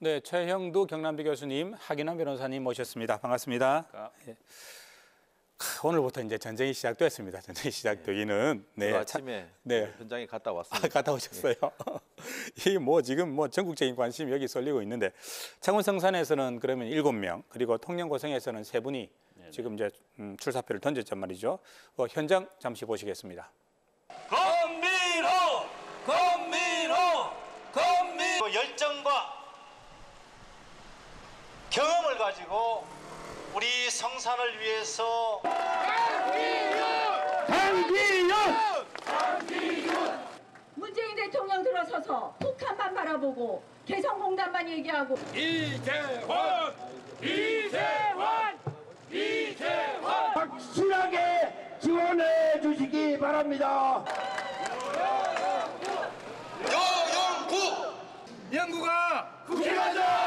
네, 최형두 경남대 교수님, 하기남 변호사님 모셨습니다. 반갑습니다. 예. 오늘부터 이제 전쟁이 시작됐습니다. 전쟁이 시작되기는 아침에 현장에 갔다 왔습니다. 갔다 오셨어요. 이게 뭐 지금 뭐 전국적인 관심이 여기 쏠리고 있는데 창원 성산에서는 그러면 7명, 그리고 통영고성에서는 3분이 지금 이제 출사표를 던졌단 말이죠. 현장 잠시 보시겠습니다. 그 열정과 경험을 가지고 우리 성산을 위해서 강기윤 문재인 대통령 들어서서 북한만 바라보고 개성공단만 얘기하고 이재환 확실하게 지원해 주시기 바랍니다. 영구가 국회 가자.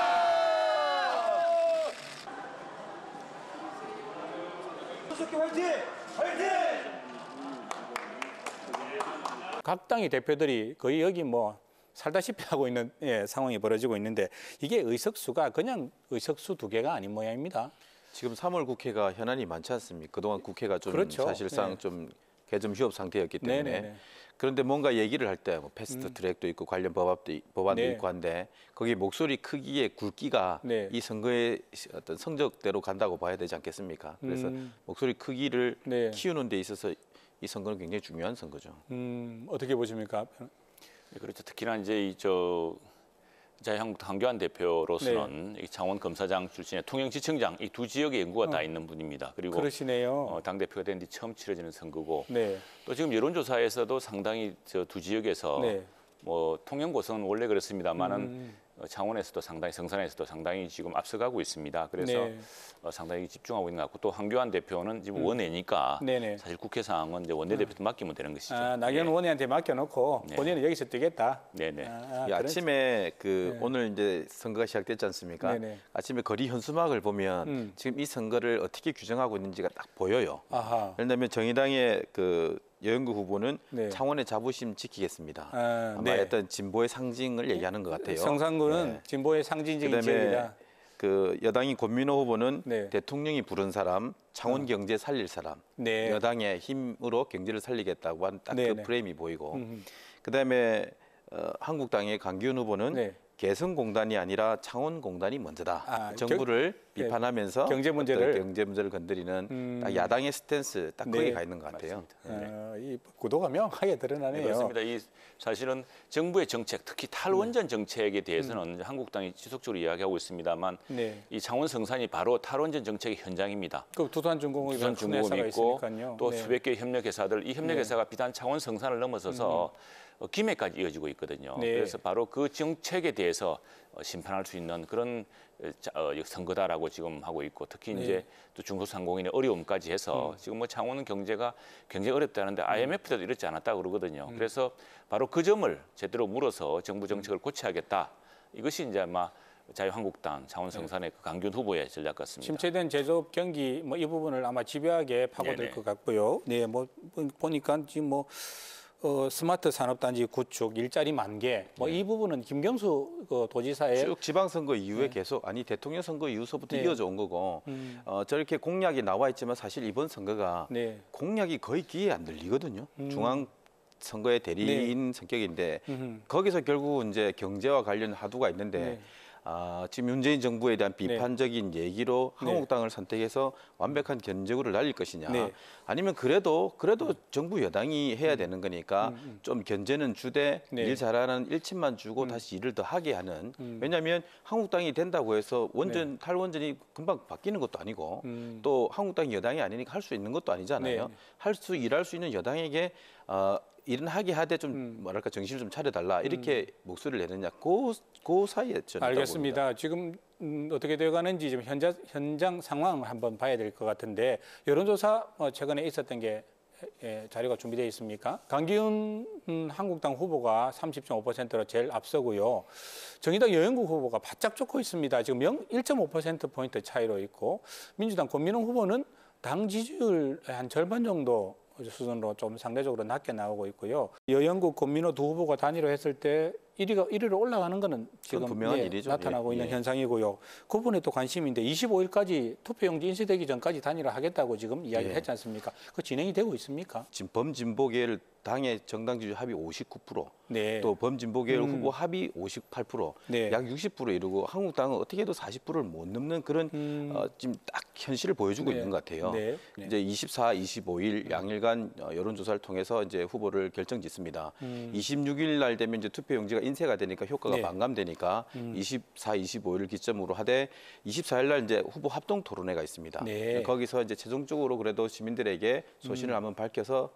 각 당의 대표들이 거의 여기 뭐 살다시피 하고 있는 상황이 벌어지고 있는데 이게 의석수가 그냥 의석수 2개가 아닌 모양입니다. 지금 3월 국회가 현안이 많지 않습니까? 그동안 국회가 좀 그렇죠. 사실상 좀 개점 휴업 상태였기 때문에 네네네. 그런데 뭔가 얘기를 할 때 뭐 패스트 트랙도 있고 관련 법안도 있고 한데 거기 목소리 크기의 굵기가 이 선거의 어떤 성적대로 간다고 봐야 되지 않겠습니까? 그래서 목소리 크기를 키우는 데 있어서 이 선거는 굉장히 중요한 선거죠. 어떻게 보십니까? 그렇죠. 특히나 이제 자유한국당 한교안 대표로서는 이 창원 검사장 출신의 통영지청장 이 두 지역에 연구가 다 있는 분입니다. 그리고 그러시네요. 당 대표가 된 뒤 처음 치러지는 선거고 또 지금 여론조사에서도 상당히 저 두 지역에서 뭐 통영고성은 원래 그렇습니다만은 창원에서도 상당히 성산에서도 상당히 지금 앞서가고 있습니다. 그래서 상당히 집중하고 있는 것 같고 또 한교안 대표는 지금 원내니까 사실 국회 상황은 이제 원내대표도 맡기면 되는 것이죠. 나경원 원내한테 맡겨놓고 본인은 여기서 뛰겠다. 아침에 오늘 이제 선거가 시작됐지 않습니까? 아침에 거리 현수막을 보면 지금 이 선거를 어떻게 규정하고 있는지가 딱 보여요. 그런다면 정의당의 여영구 후보는 창원의 자부심 지키겠습니다. 아마 어떤 진보의 상징을 얘기하는 것 같아요. 성산군은 진보의 상징적인 지역이다. 여당이 권민호 후보는 대통령이 부른 사람, 창원 경제 살릴 사람, 여당의 힘으로 경제를 살리겠다고 한 딱 그 프레임이 보이고, 그다음에 한국당의 강기훈 후보는 개성공단이 아니라 창원공단이 먼저다. 정부를 비판하면서 경제 문제를 건드리는 딱 야당의 스탠스 딱 거기에 가 있는 것 같아요. 이 구도가 명확하게 드러나네요. 그렇습니다. 사실은 정부의 정책, 특히 탈원전 정책에 대해서는 한국당이 지속적으로 이야기하고 있습니다만 이 창원 성산이 바로 탈원전 정책의 현장입니다. 그 두산중공업이 있고 또 수백 개의 협력회사들, 이 협력회사가 비단 창원 성산을 넘어서서 김해까지 이어지고 있거든요. 그래서 바로 그 정책에 대해서 심판할 수 있는 그런 선거다라고 지금 하고 있고 특히 이제 또 중소상공인의 어려움까지 해서 지금 뭐 창원 경제가 굉장히 어렵다는데 IMF 때도 이렇지 않았다 그러거든요. 그래서 바로 그 점을 제대로 물어서 정부 정책을 고쳐야겠다. 이것이 이제 아마 자유한국당 창원 성산의 강균 후보의 전략 같습니다. 침체된 제조업 경기 뭐 이 부분을 아마 집요하게 파고들 것 같고요. 뭐 보니까 지금 뭐 스마트 산업단지 구축, 일자리 10,000개, 뭐 이 부분은 김경수 도지사의 쭉 지방선거 이후에 계속 대통령 선거 이후서부터 이어져 온 거고 저렇게 공약이 나와 있지만 사실 이번 선거가 공약이 거의 귀에 안 들리거든요. 중앙 선거의 대리인 성격인데 거기서 결국 이제 경제와 관련 하두가 있는데 지금 문재인 정부에 대한 비판적인 얘기로 한국당을 선택해서 완벽한 견제구를 날릴 것이냐 아니면 그래도 정부 여당이 해야 되는 거니까 좀 견제는 주되 일 잘하는 일침만 주고 다시 일을 더 하게 하는 왜냐하면 한국당이 된다고 해서 탈원전이 금방 바뀌는 것도 아니고 또 한국당이 여당이 아니니까 할 수 있는 것도 아니잖아요. 일할 수 있는 여당에게 일은 하게 하되 좀 뭐랄까 정신을 좀 차려달라 이렇게 목소리를 내느냐 그 사이에 저는 알겠습니다. 지금 어떻게 되어가는지 좀 현장 상황을 한번 봐야 될 것 같은데 여론조사 최근에 있었던 게 자료가 준비되어 있습니까? 강기훈 한국당 후보가 30.5%로 제일 앞서고요. 정의당 여영구 후보가 바짝 쫓고 있습니다. 지금 1.5%포인트 차이로 있고 민주당 권민홍 후보는 당 지지율 한 절반 정도 수준으로 좀 상대적으로 낮게 나오고 있고요. 여영구, 권민호 두 후보가 단일화 했을 때 1위로 올라가는 거는 지금 분명한 일이죠. 나타나고 있는 현상이고요. 그 부분에 또 관심인데 25일까지 투표용지 인쇄되기 전까지 단일화하겠다고 지금 이야기를 했지 않습니까? 그 진행이 되고 있습니까? 지금 범진보계열 당의 정당 지지율 합이 59%, 네. 또 범진보계열 후보 합이 58%, 네. 약 60% 이루고 한국당은 어떻게 해도 40%를 못 넘는 그런 지금 딱 현실을 보여주고 네. 있는 것 같아요. 네. 네. 이제 24, 25일 양일간 여론조사를 통해서 이제 후보를 결정짓습니다. 26일 날 되면 이제 투표용지가 인쇄가 되니까 효과가 네. 반감되니까 24, 25일을 기점으로 하되 24일 날 이제 후보 합동 토론회가 있습니다. 네. 거기서 이제 최종적으로 그래도 시민들에게 소신을 한번 밝혀서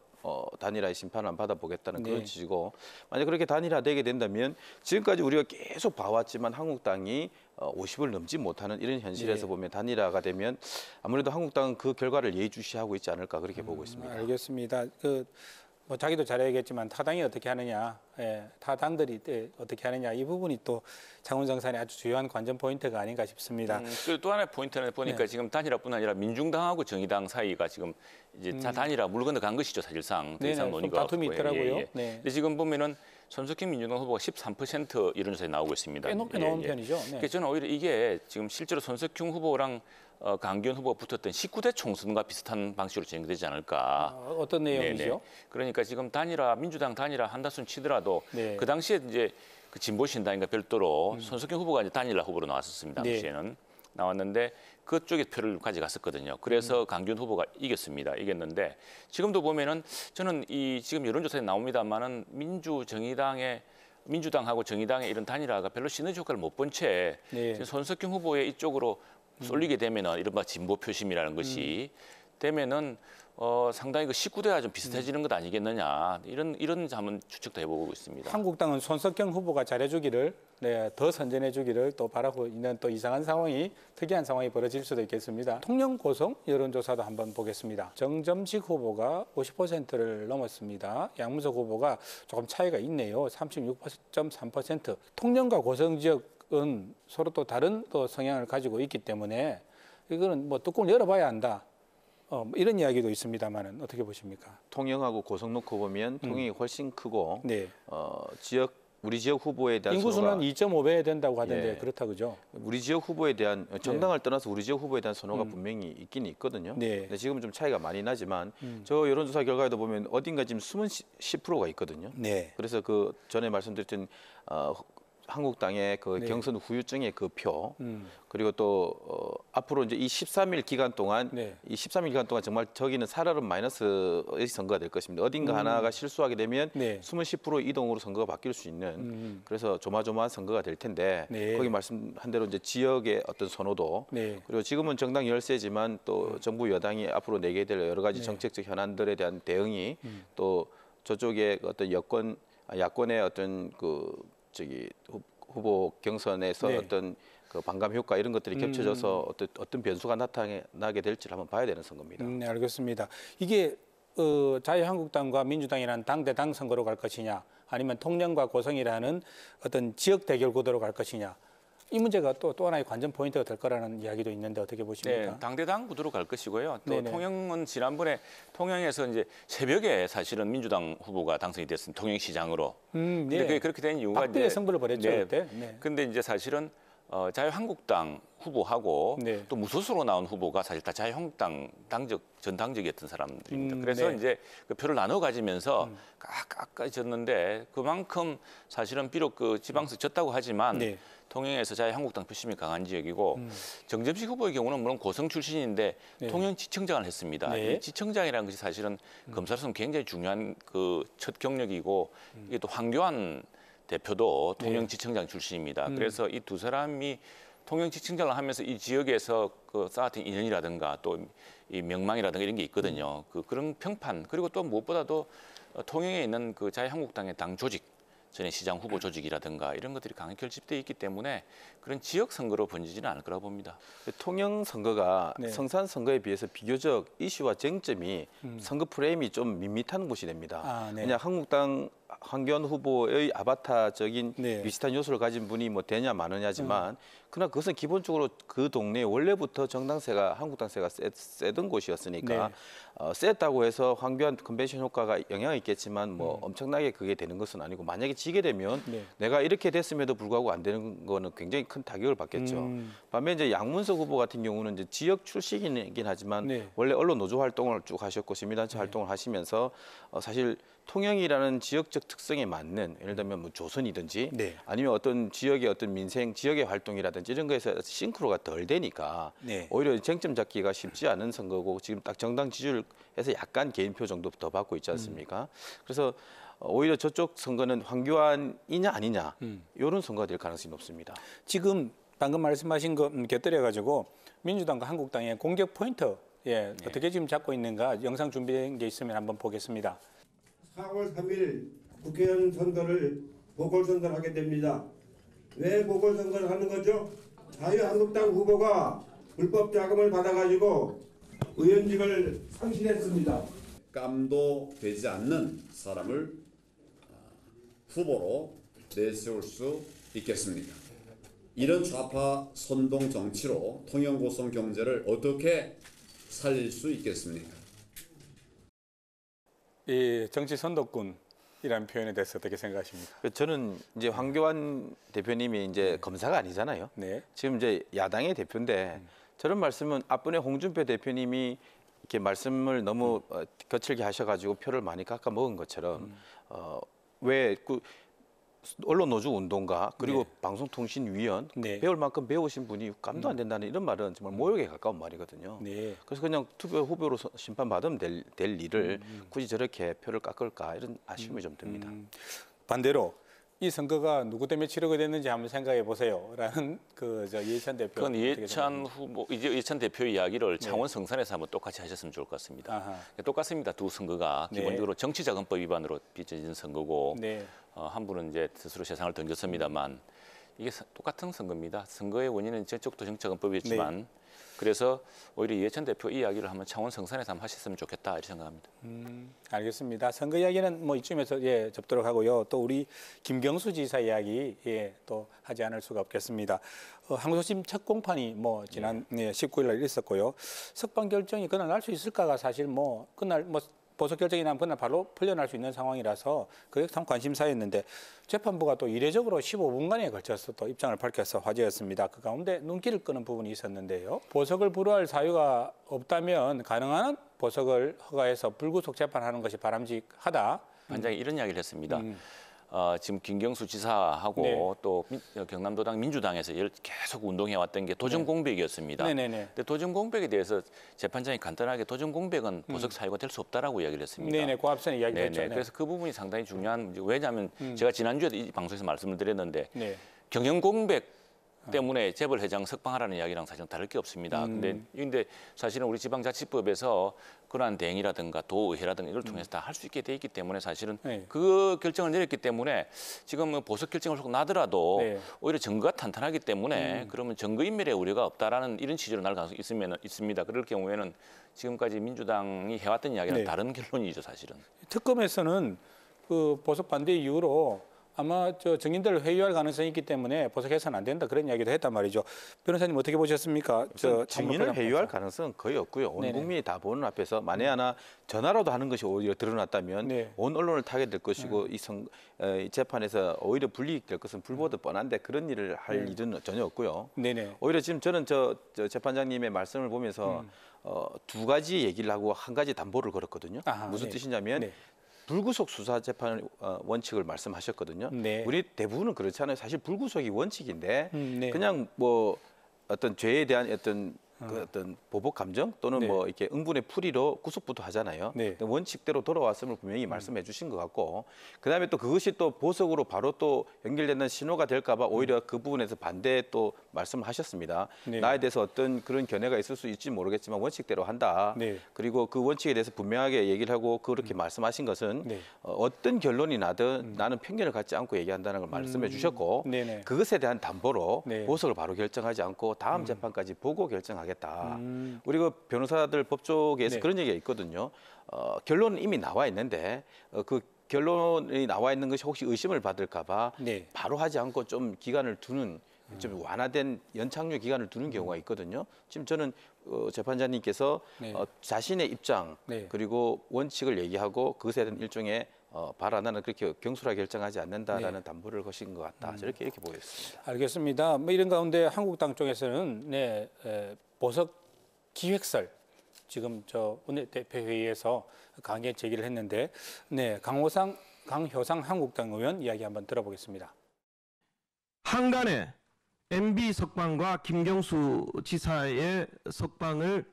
단일화의 심판을 한번 받아보겠다는 그런 네. 취지고, 만약 그렇게 단일화되게 된다면 지금까지 우리가 계속 봐왔지만 한국당이 50을 넘지 못하는 이런 현실에서 네. 보면 단일화가 되면 아무래도 한국당은 그 결과를 예의주시하고 있지 않을까 그렇게 보고 있습니다. 알겠습니다. 뭐 자기도 잘 알겠지만 타당이 어떻게 하느냐, 타당들이 어떻게 하느냐 이 부분이 또 창원정산의 아주 주요한 관전 포인트가 아닌가 싶습니다. 그리고 또 하나의 포인트는 보니까 네. 지금 단일화뿐 아니라 민중당하고 정의당 사이가 지금 이제 다 단일화 물 건너 간 것이죠, 사실상. 더 이상 네네, 논의가 다툼이 없고. 있더라고요. 네. 근데 지금 보면은 손석희 민주당 후보가 13% 이론조사에 나오고 있습니다. 꽤 높게 나온 편이죠. 네. 그래서 저는 오히려 이게 지금 실제로 손석희 후보랑 강기훈 후보가 붙었던 19대 총선과 비슷한 방식으로 진행되지 않을까. 어떤 내용이죠? 네네. 그러니까 지금 단일화, 민주당 단일화 한다순 치더라도 네. 그 당시에 이제 그 진보신당인가 별도로 손석희 후보가 이제 단일화 후보로 나왔었습니다. 네. 당시에는 나왔는데 그쪽에 표를 가져갔었거든요. 그래서 강기훈 후보가 이겼습니다. 이겼는데 지금도 보면은 저는 이 지금 여론조사에 나옵니다만은 민주당하고 정의당의 이런 단일화가 별로 시너지 효과를 못 본 채 네. 손석희 후보의 이쪽으로 쏠리게 되면은 이른바 진보 표심이라는 것이 되면은 상당히 그 19대와 좀 비슷해지는 것 아니겠느냐 이런 한번 추측도 해보고 있습니다. 한국당은 손석경 후보가 잘해주기를, 더 선전해주기를 또 바라고 있는 또 이상한 상황이, 특이한 상황이 벌어질 수도 있겠습니다. 통영 고성 여론조사도 한번 보겠습니다. 정점식 후보가 50%를 넘었습니다. 양문석 후보가 조금 차이가 있네요. 36.3%. 통영과 고성 지역은 서로 또 다른 또 성향을 가지고 있기 때문에 이거는 뭐 뚜껑을 열어봐야 한다. 이런 이야기도 있습니다만은 어떻게 보십니까? 통영하고 고성 놓고 보면 통영이 훨씬 크고 네. 우리 지역 후보에 대한 인구수는 선호가 2.5배 된다고 하던데 예. 그렇다 그죠? 우리 지역 후보에 대한 정당을 떠나서 우리 지역 후보에 대한 선호가 분명히 있긴 있거든요. 네. 근데 지금은 좀 차이가 많이 나지만 저 여론조사 결과에도 보면 어딘가 지금 숨은 10%가 있거든요. 네. 그래서 그 전에 말씀드렸던 한국당의 그 네. 경선 후유증의 그 표, 그리고 또 앞으로 이제 이 13일 기간 동안 네. 이 13일 기간 동안 정말 저기는 살얼음 마이너스의 선거가 될 것입니다. 어딘가 하나가 실수하게 되면 네. 숨은 10% 이동으로 선거가 바뀔 수 있는 그래서 조마조마한 선거가 될 텐데 네. 거기 말씀한 대로 이제 지역의 어떤 선호도 네. 그리고 지금은 정당 열세지만 또 정부 여당이 앞으로 내게 될 여러 가지 정책적 현안들에 대한 대응이 또 저쪽의 어떤 야권의 어떤 후보 경선에서 네. 어떤 그 반감 효과 이런 것들이 겹쳐져서 어떤 변수가 나타나게 될지를 한번 봐야 되는 선거입니다. 네, 알겠습니다. 이게 자유한국당과 민주당이라는 당대당 선거로 갈 것이냐, 아니면 통영과 고성이라는 어떤 지역 대결 구도로 갈 것이냐, 이 문제가 또 하나의 관전 포인트가 될 거라는 이야기도 있는데 어떻게 보십니까? 네, 당대당 구도로 갈 것이고요. 또 네네. 통영은 지난번에 통영에서 이제 새벽에 사실은 민주당 후보가 당선이 됐습니다. 통영시장으로. 근데 네. 그게 그렇게 된 이유가 박빙의 승부를 벌였죠, 그때. 네. 근데 이제 사실은 자유한국당 후보하고 네. 또 무소수로 나온 후보가 사실 다 자유한국당 전 당적이었던 사람들입니다. 그래서 네. 이제 그 표를 나눠 가지면서 깎아졌는데 그만큼 사실은 비록 그 지방에서 졌다고 하지만 네. 통영에서 자유한국당 표심이 강한 지역이고 정점식 후보의 경우는 물론 고성 출신인데 네. 통영 지청장을 했습니다. 네. 이 지청장이라는 것이 사실은 검사로서는 굉장히 중요한 그 첫 경력이고 이게 또 황교안 대표도 통영지청장 출신입니다. 그래서 이 두 사람이 통영지청장을 하면서 이 지역에서 그 쌓았던 인연이라든가 또 이 명망이라든가 이런 게 있거든요. 그런 평판 그리고 또 무엇보다도 통영에 있는 그 자유한국당의 당 조직, 전에 시장 후보 조직이라든가 이런 것들이 강하게 결집되어 있기 때문에 그런 지역 선거로 번지지는 않을 거라고 봅니다. 통영 선거가 네. 성산 선거에 비해서 비교적 이슈와 쟁점이 선거 프레임이 좀 밋밋한 곳이 됩니다. 아, 네. 왜냐 한국당 황교안 후보의 아바타적인 네. 비슷한 요소를 가진 분이 뭐 되냐 마느냐지만 그러나 그것은 기본적으로 그 동네에 원래부터 정당세가 한국당세가 세던 곳이었으니까 네. 셌다고 해서 황교안 컨벤션 효과가 영향이 있겠지만 뭐 엄청나게 그게 되는 것은 아니고 만약에 지게 되면 네. 내가 이렇게 됐음에도 불구하고 안 되는 거는 굉장히 큰 타격을 받겠죠. 반면 이제 양문석 후보 같은 경우는 이제 지역 출신이긴 하지만 네. 원래 언론 노조 활동을 쭉 하셨고 시민단체 활동을 하시면서 사실 통영이라는 지역적 특성에 맞는 예를 들면 뭐 조선이든지 네. 아니면 어떤 지역의 어떤 민생 지역의 활동이라든지 이런 거에서 싱크로가 덜 되니까 네. 오히려 쟁점 잡기가 쉽지 않은 선거고 지금 딱 정당 지지율에서 약간 개인표 정도 더 받고 있지 않습니까? 그래서 오히려 저쪽 선거는 황교안이냐 아니냐 이런 선거가 될 가능성이 높습니다. 지금 방금 말씀하신 거 곁들여 가지고 민주당과 한국당의 공격 포인트 예, 어떻게 지금 잡고 있는가 영상 준비된 게 있으면 한번 보겠습니다. 4월 3일 국회의원 선거를 보궐선거를 하게 됩니다. 왜 보궐선거를 하는 거죠? 자유한국당 후보가 불법 자금을 받아가지고 의원직을 상실했습니다. 깜도 되지 않는 사람을 후보로 내세울 수 있겠습니다. 이런 좌파 선동 정치로 통영고성 경제를 어떻게 살릴 수 있겠습니까? 이 정치 선도꾼이라는 표현에 대해서 어떻게 생각하십니까? 저는 이제 황교안 대표님이 이제 검사가 아니잖아요. 네. 지금 이제 야당의 대표인데 저런 말씀은 앞번에 홍준표 대표님이 이렇게 말씀을 너무 거칠게 하셔가지고 표를 많이 깎아 먹은 것처럼 왜 그 언론 노조 운동가 그리고 네. 방송통신위원 네. 배울 만큼 배우신 분이 감도 안 된다는 이런 말은 정말 모욕에 가까운 말이거든요. 네. 그래서 그냥 투표 후보로 심판받으면 될 일을 굳이 저렇게 표를 깎을까 이런 아쉬움이 좀 듭니다. 반대로 이 선거가 누구 때문에 치르게 됐는지 한번 생각해 보세요라는 그 저 이해찬 대표. 그건 이해찬 후보, 이제 이해찬 대표 이야기를 창원 성산에서 한번 똑같이 하셨으면 좋을 것 같습니다. 아하. 똑같습니다. 두 선거가 네. 기본적으로 정치자금법 위반으로 빚어진 선거고 네. 한 분은 이제 스스로 세상을 던졌습니다만 이게 똑같은 선거입니다. 선거의 원인은 저쪽도 정치자금법이었지만 네. 그래서 오히려 이해찬 대표 이야기를 한번 창원 성산에서 한번 하셨으면 좋겠다 이렇게 생각합니다. 알겠습니다. 선거 이야기는 뭐 이쯤에서 예, 접도록 하고요. 또 우리 김경수 지사 이야기 예, 또 하지 않을 수가 없겠습니다. 항소심 첫 공판이 뭐 지난 19일 날 있었고요. 석방 결정이 그날 날 수 있을까가 사실 뭐 그날 뭐 보석 결정이 나면 그날 바로 풀려날 수 있는 상황이라서 그게 참 관심사였는데 재판부가 또 이례적으로 15분간에 걸쳐서 또 입장을 밝혀서 화제였습니다. 그 가운데 눈길을 끄는 부분이 있었는데요. 보석을 불허할 사유가 없다면 가능한 보석을 허가해서 불구속 재판하는 것이 바람직하다. 반장이 이런 이야기를 했습니다. 지금 김경수 지사하고 네. 또 경남도당 민주당에서 계속 운동해왔던 게 도전 공백이었습니다. 네네네. 근데 도전 공백에 대해서 재판장이 간단하게 도전 공백은 보석 사유가 될 수 없다라고 이야기를 했습니다. 네네, 고압선에 이야기했죠. 네. 그래서 그 부분이 상당히 중요한 문제고 왜냐하면 제가 지난주에도 이 방송에서 말씀을 드렸는데 네. 경영 공백 때문에 재벌 회장 석방하라는 이야기랑 사실은 다를 게 없습니다. 근데 사실은 우리 지방자치법에서 그러한 대행이라든가 도의회라든가 이걸 통해서 다 할 수 있게 돼 있기 때문에 사실은 네. 그 결정을 내렸기 때문에 지금 보석 결정을 하고 나더라도 네. 오히려 증거가 탄탄하기 때문에 그러면 증거인멸의 우려가 없다라는 이런 취지로 날 가능성이 있습니다. 그럴 경우에는 지금까지 민주당이 해왔던 이야기랑 네. 다른 결론이죠, 사실은. 특검에서는 그 보석 반대 이후로 아마 저 증인들을 회유할 가능성이 있기 때문에 보석해서는 안 된다 그런 이야기도 했단 말이죠. 변호사님 어떻게 보셨습니까? 증인을 회유할 가능성은 거의 없고요. 온 네네. 국민이 다 보는 앞에서 만에 하나 전화라도 하는 것이 오히려 드러났다면 네. 온 언론을 타게 될 것이고 이 재판에서 오히려 불이익 될 것은 불보듯 뻔한데 그런 일을 할 일은 전혀 없고요. 네네. 오히려 지금 저는 저 재판장님의 말씀을 보면서 두 가지 얘기를 하고 한 가지 담보를 걸었거든요. 아하, 무슨 네. 뜻이냐면 네. 불구속 수사 재판 원칙을 말씀하셨거든요. 네. 우리 대부분은 그렇잖아요. 사실 불구속이 원칙인데 네. 그냥 뭐 어떤 죄에 대한 어떤 그 어떤 보복 감정 또는 네. 뭐 이렇게 응분의 풀이로 구속부터 하잖아요. 네. 근데 원칙대로 돌아왔음을 분명히 말씀해 주신 것 같고 그다음에 또 그것이 또 보석으로 바로 또 연결되는 신호가 될까 봐 오히려 그 부분에서 반대 또 말씀을 하셨습니다. 네. 나에 대해서 어떤 그런 견해가 있을 수 있지 모르겠지만 원칙대로 한다. 네. 그리고 그 원칙에 대해서 분명하게 얘기를 하고 그렇게 말씀하신 것은 네. 어떤 결론이 나든 나는 편견을 갖지 않고 얘기한다는 걸 말씀해 주셨고 네네. 그것에 대한 담보로 네. 보석을 바로 결정하지 않고 다음 재판까지 보고 결정하겠다. 우리 그 변호사들 법조계에서 네. 그런 얘기가 있거든요. 결론은 이미 나와 있는데 그 결론이 나와 있는 것이 혹시 의심을 받을까봐 네. 바로 하지 않고 좀 기간을 두는 좀 완화된 연착륙 기간을 두는 경우가 있거든요. 지금 저는 재판장님께서 네. 자신의 입장 네. 그리고 원칙을 얘기하고 그것에 대한 일종의 봐라 나는 그렇게 경솔하게 결정하지 않는다라는 담보를 거신 것 같다. 저렇게 이렇게 보였습니다. 알겠습니다. 뭐 이런 가운데 한국당 쪽에서는 보석 기획설 지금 저 원내대표 회의에서 강하게 제기를 했는데 강효상 한국당 의원 이야기 한번 들어보겠습니다. 한간에 MB 석방과 김경수 지사의 석방을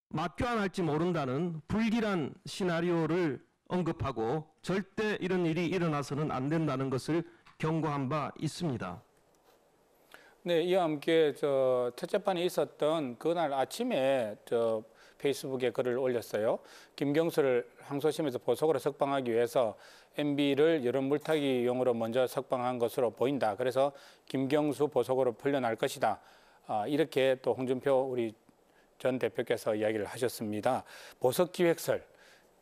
맞교환할지 모른다는 불길한 시나리오를 언급하고 절대 이런 일이 일어나서는 안 된다는 것을 경고한 바 있습니다. 네, 이와 함께 첫 재판이 있었던 그날 아침에 페이스북에 글을 올렸어요. 김경수를 항소심에서 보석으로 석방하기 위해서 MB를 여론 물타기용으로 먼저 석방한 것으로 보인다. 그래서 김경수 보석으로 풀려날 것이다. 이렇게 또 홍준표 우리 전 대표께서 이야기를 하셨습니다. 보석 기획설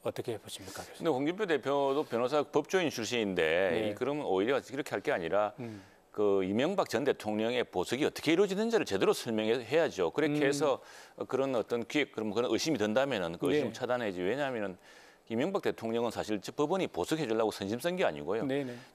어떻게 보십니까, 교수님? 근데 홍준표 대표도 변호사 법조인 출신인데 네. 그러면 오히려 그렇게 할 게 아니라 그 이명박 전 대통령의 보석이 어떻게 이루어지는지를 제대로 설명해야죠. 그렇게 해서 그런 어떤 그런 의심이 든다면은 그 의심 차단해야지. 왜냐하면은 이명박 대통령은 사실 법원이 보석해 주려고 선심 쓴 게 아니고요.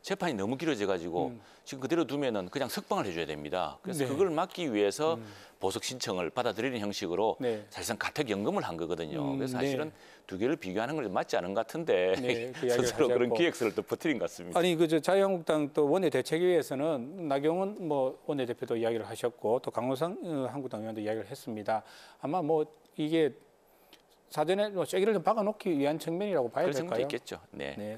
재판이 너무 길어져 가지고 지금 그대로 두면은 그냥 석방을 해줘야 됩니다. 그래서 그걸 막기 위해서 보석 신청을 받아들이는 형식으로 사실상 가택연금을 한 거거든요. 그래서 사실은 두 개를 비교하는 건 맞지 않은 것 같은데 그 스스로 그런 기획서를 또 퍼뜨린 것 같습니다. 아니 자유한국당 또 원내대책위에서는 나경원 원내대표도 이야기를 하셨고 또 강호상 한국당 의원도 이야기를 했습니다. 아마 이게 사전에 쐐기를 좀 박아놓기 위한 측면이라고 봐야 될까요? 그런 점도 있겠죠.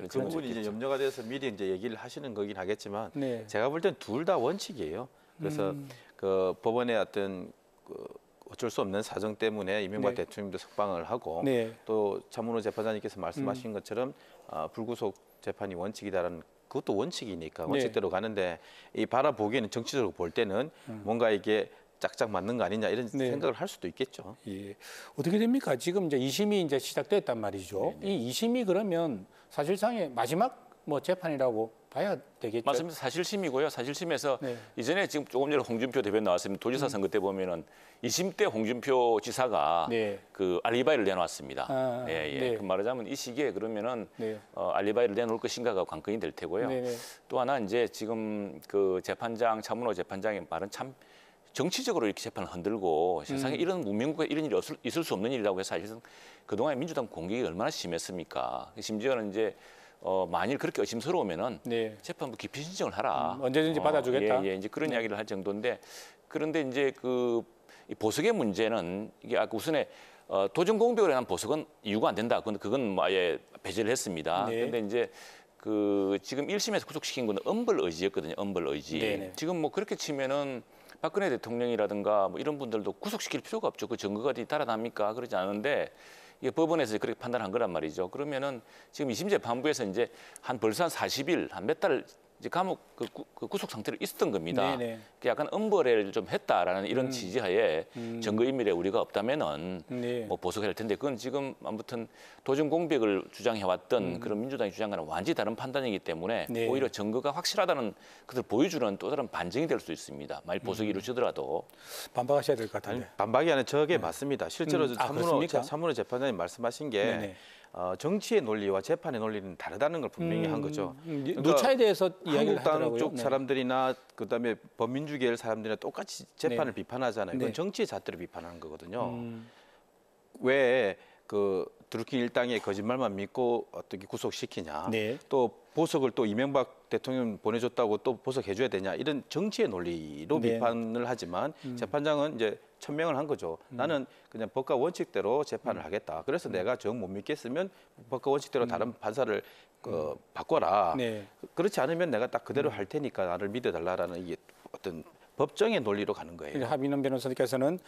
그 부분이 이제 염려가 돼서 미리 이제 얘기를 하시는 거긴 하겠지만 네. 제가 볼 땐 둘 다 원칙이에요. 그래서 그 법원의 어떤 어쩔 수 없는 사정 때문에 이명박 대통령도 석방을 하고 또 차문호 재판장님께서 말씀하신 것처럼 불구속 재판이 원칙이다라는 그것도 원칙이니까 원칙대로 가는데 이 바라보기에는 정치적으로 볼 때는 뭔가 이게 짝짝 맞는 거 아니냐 이런 생각을 할 수도 있겠죠. 예. 어떻게 됩니까? 지금 이제 2심이 이제 시작됐단 말이죠. 이 2심이 그러면 사실상의 마지막 재판이라고 봐야 되겠죠. 맞습니다. 사실심이고요. 사실심에서 이전에 지금 조금 전에 홍준표 대표 나왔습니다. 도지사 선거 때 보면은 2심 때 홍준표 지사가 그 알리바이를 내놓았습니다. 그 말하자면 이 시기에 그러면은 알리바이를 내놓을 것인가가 관건이 될 테고요. 또 하나 이제 지금 그 차문호 재판장의 말은 참 정치적으로 이렇게 재판을 흔들고 세상에 이런 문명국에 이런 일이 있을 수 없는 일이라고 해서 사실은 그동안 민주당 공격이 얼마나 심했습니까? 심지어는 이제 만일 그렇게 의심스러우면은 재판부 기피 신청을 하라. 언제든지 받아주겠다. 이제 그런 이야기를 할 정도인데 그런데 이제 이 보석의 문제는 이게 아까 우선에 도전 공백을 한 보석은 이유가 안 된다. 그건 아예 배제를 했습니다. 그런데 이제 지금 1심에서 구속시킨 건 엄벌 의지였거든요. 엄벌 의지. 지금 그렇게 치면은 박근혜 대통령이라든가 이런 분들도 구속시킬 필요가 없죠. 그 증거가 어디 달아납니까? 그러지 않은데 이게 법원에서 그렇게 판단한 거란 말이죠. 그러면은 지금 2심 재판부에서 이제 벌써 한 40일, 한 몇 달 이제 감옥 그 구속 상태로 있었던 겁니다. 약간 엄벌을 좀 했다라는 이런 취지하에 증거인멸에 우리가 없다면은 보석해야 할 텐데 그건 지금 아무튼 도전 공백을 주장해왔던 그런 민주당의 주장과는 완전히 다른 판단이기 때문에 오히려 증거가 확실하다는 것을 보여주는 또 다른 반증이 될 수 있습니다. 만일 보석이 이루어지더라도 반박하셔야 될 것 같은데. 반박이 아니라 저게 맞습니다. 실제로 차문호 재판장님 말씀하신 게 정치의 논리와 재판의 논리는 다르다는 걸 분명히 한 거죠. 그러니까 노차에 대해서 이야기를 하더라고요. 한국당 쪽 사람들이나 그다음에 범민주계열 사람들이나 똑같이 재판을 비판하잖아요. 그건 정치의 잣대로 비판하는 거거든요. 왜 드루킹 일당의 거짓말만 믿고 어떻게 구속시키냐. 또 보석을 또 이명박 대통령 보내줬다고 또 보석해줘야 되냐. 이런 정치의 논리로 비판을 하지만 재판장은 이제 천명을 한 거죠. 나는 그냥 법과 원칙대로 재판을 하겠다. 그래서 내가 정 못 믿겠으면 법과 원칙대로 다른 판사를 바꿔라. 그렇지 않으면 내가 딱 그대로 할 테니까 나를 믿어달라라는 이게 어떤 법정의 논리로 가는 거예요. 하민원 변호사님께서는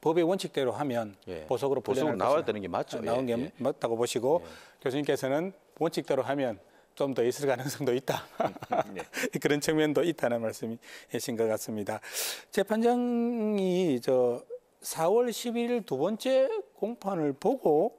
법의 원칙대로 하면 보석으로 풀려날 나와야 되는 게 맞죠. 나온 게 맞다고 보시고 교수님께서는 원칙대로 하면 좀 더 있을 가능성도 있다. 그런 측면도 있다는 말씀이신 것 같습니다. 재판장이 4월 11일 두 번째 공판을 보고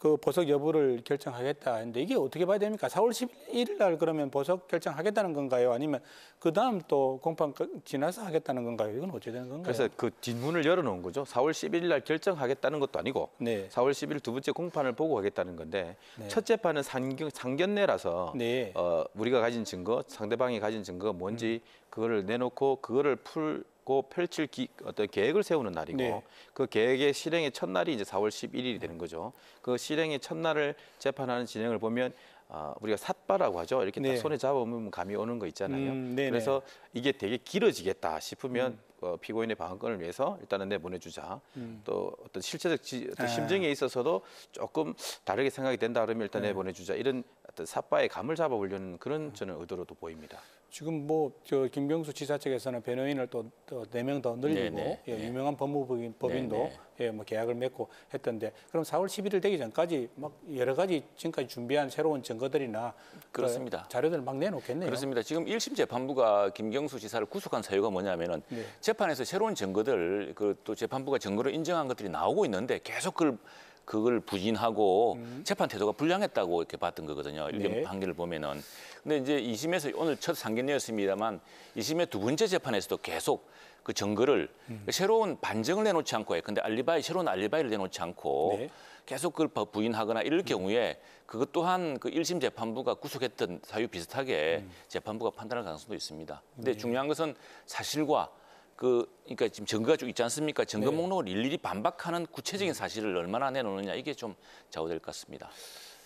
그 보석 여부를 결정하겠다 했는데 이게 어떻게 봐야 됩니까? 4월 11일 날 그러면 보석 결정하겠다는 건가요? 아니면 그 다음 또 공판 지나서 하겠다는 건가요? 이건 어떻게 되는 건가요? 그래서 그 뒷문을 열어놓은 거죠. 4월 11일 날 결정하겠다는 것도 아니고 네. 4월 10일 두 번째 공판을 보고 하겠다는 건데 네. 첫 재판은 상견례라서 네. 우리가 가진 증거, 상대방이 가진 증거가 뭔지 그거를 내놓고 그거를 풀고 펼칠 어떤 계획을 세우는 날이고 네. 그 계획의 실행의 첫날이 이제 4월 11일이 되는 거죠. 그 실행의 첫날을 재판하는 진행을 보면 우리가 삿바라고 하죠. 이렇게 딱 네. 손에 잡으면 감이 오는 거 있잖아요. 네네. 그래서 이게 되게 길어지겠다 싶으면 피고인의 방어권을 위해서 일단은 내보내주자. 또 어떤 실체적 어떤 심정에 있어서도 조금 다르게 생각이 된다 그러면 일단 내보내주자. 이런 어떤 삿바의 감을 잡아보려는 그런 저는 의도로도 보입니다. 지금 뭐 저 김경수 지사 측에서는 변호인을 또 4명 더 늘리고 네네. 예, 유명한 법무법인도 네네. 예, 뭐 계약을 맺고 했던데 그럼 4월 11일 되기 전까지 막 여러 가지 지금까지 준비한 새로운 증거들이나 그렇습니다. 그 자료들을 막 내놓겠네요. 그렇습니다. 지금 1심 재판부가 김경수 지사를 구속한 사유가 뭐냐면은 네. 재판에서 새로운 증거들 그 또 재판부가 증거로 인정한 것들이 나오고 있는데 계속 그걸 부인하고 재판 태도가 불량했다고 이렇게 봤던 거거든요. 네. 판결을 보면은. 근데 이제 2심에서 오늘 첫 상견례였습니다만 2심의 두 번째 재판에서도 계속 그 증거를 새로운 반증을 내놓지 않고 근데 새로운 알리바이를 내놓지 않고 네. 계속 그걸 부인하거나 이럴 경우에 그것 또한 그 1심 재판부가 구속했던 사유 비슷하게 재판부가 판단할 가능성도 있습니다. 근데 중요한 것은 사실과 그러니까 지금 증거가 쭉 있지 않습니까? 증거 네. 목록을 일일이 반박하는 구체적인 사실을 얼마나 내놓느냐 이게 좀 좌우될 것 같습니다.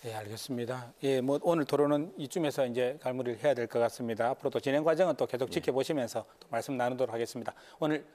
예, 알겠습니다. 예, 뭐 오늘 토론은 이쯤에서 이제 마무리를 해야 될 것 같습니다. 앞으로 또 진행 과정은 또 계속 지켜보시면서 또 말씀 나누도록 하겠습니다. 오늘